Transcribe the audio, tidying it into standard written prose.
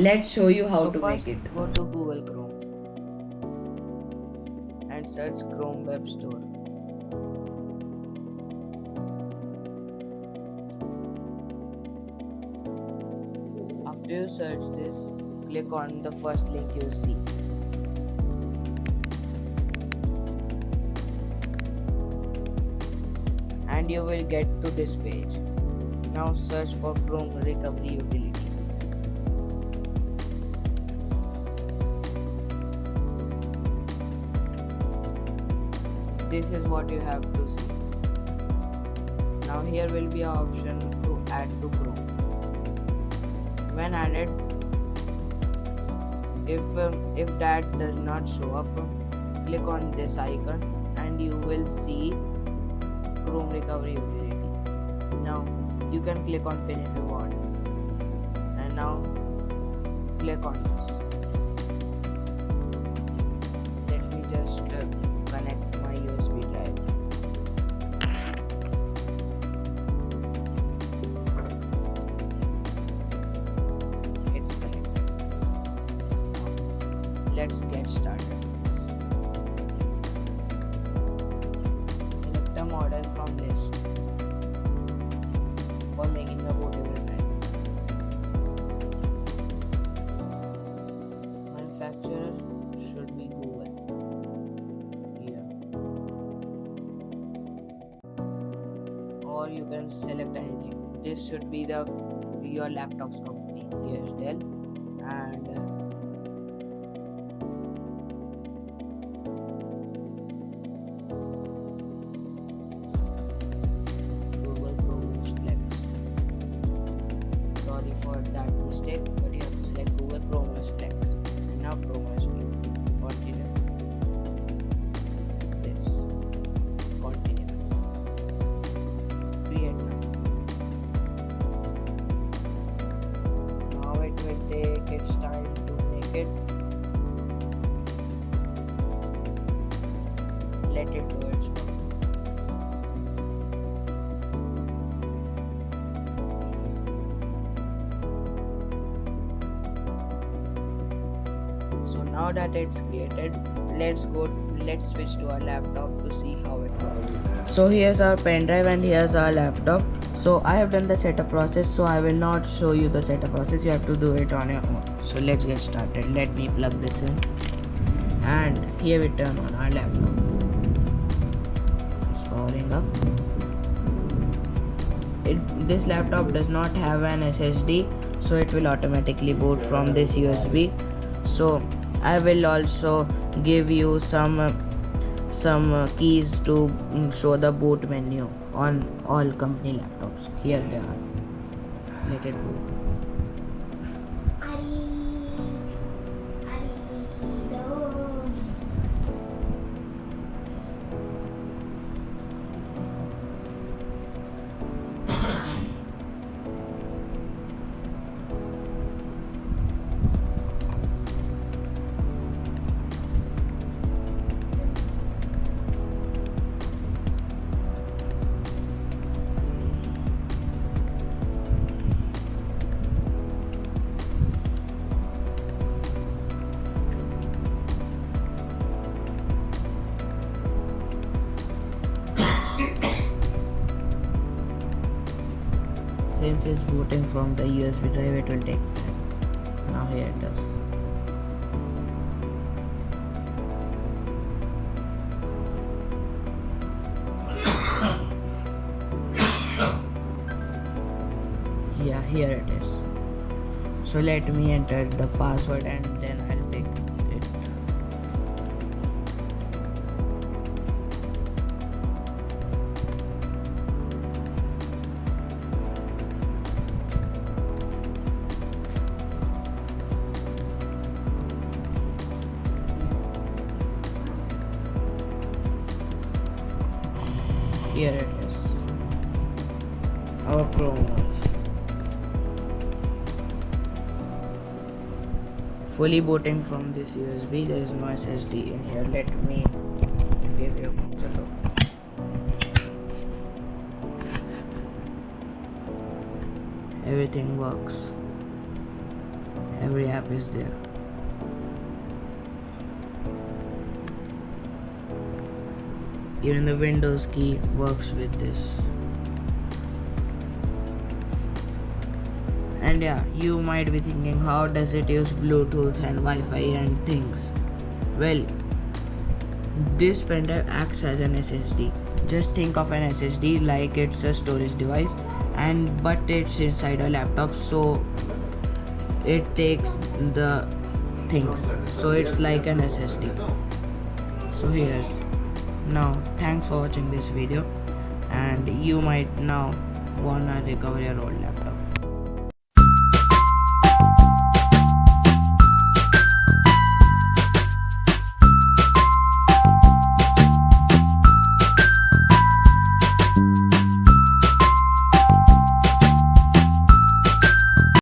Let's show you how So to first make it. go to Google Chrome and search Chrome Web Store. After you search this, click on the first link you see. And you will get to this page. Now search for Chrome Recovery Utility. This is what you have to see. Now here will be an option to add to Chrome. When added, if that does not show up, click on this icon and you will see Chrome Recovery Utility. Now you can click on pin if you want, and now click on this. Let me just connect my USB drive. It's connected. Now, let's get started. Select a model from list for making a bootable drive. Manufacturer should be Google. Here. Or you can select anything. This should be your laptop's company. Here's Dell and Google ChromeOS Flex. Sorry for that mistake, but you have to select Google ChromeOS Flex. And now ChromeOS Flex. Continue. This. Continue. Create now. Now it will take its time to make it. Let it do its work. So now that it's created, let's switch to our laptop to see how it works. So here's our pen drive and here's our laptop. So I have done the setup process, so I will not show you the setup process. You have to do it on your own. So let's get started. Let me plug this in, and here we turn on our laptop. It's powering up. This laptop does not have an SSD, so it will automatically boot from this USB. So I will also give you some keys to show the boot menu on all company laptops. Here they are. Let it boot. Since it's booting from the USB drive, it will take time. Now here it is. Yeah, here it is. So let me enter the password and then I'll pick it. Here it is. Our ChromeOS. Fully booting from this USB. There is no SSD in here. Let me give you a picture of everything works. Every app is there. Even the Windows key works with this. And yeah, you might be thinking, how does it use Bluetooth and Wi-Fi and things? Well, this pen drive acts as an SSD. Just think of an SSD like it's a storage device, but it's inside a laptop, so it takes the things. So it's like an SSD. So here's. Now, thanks for watching this video, and you might now wanna recover your old laptop.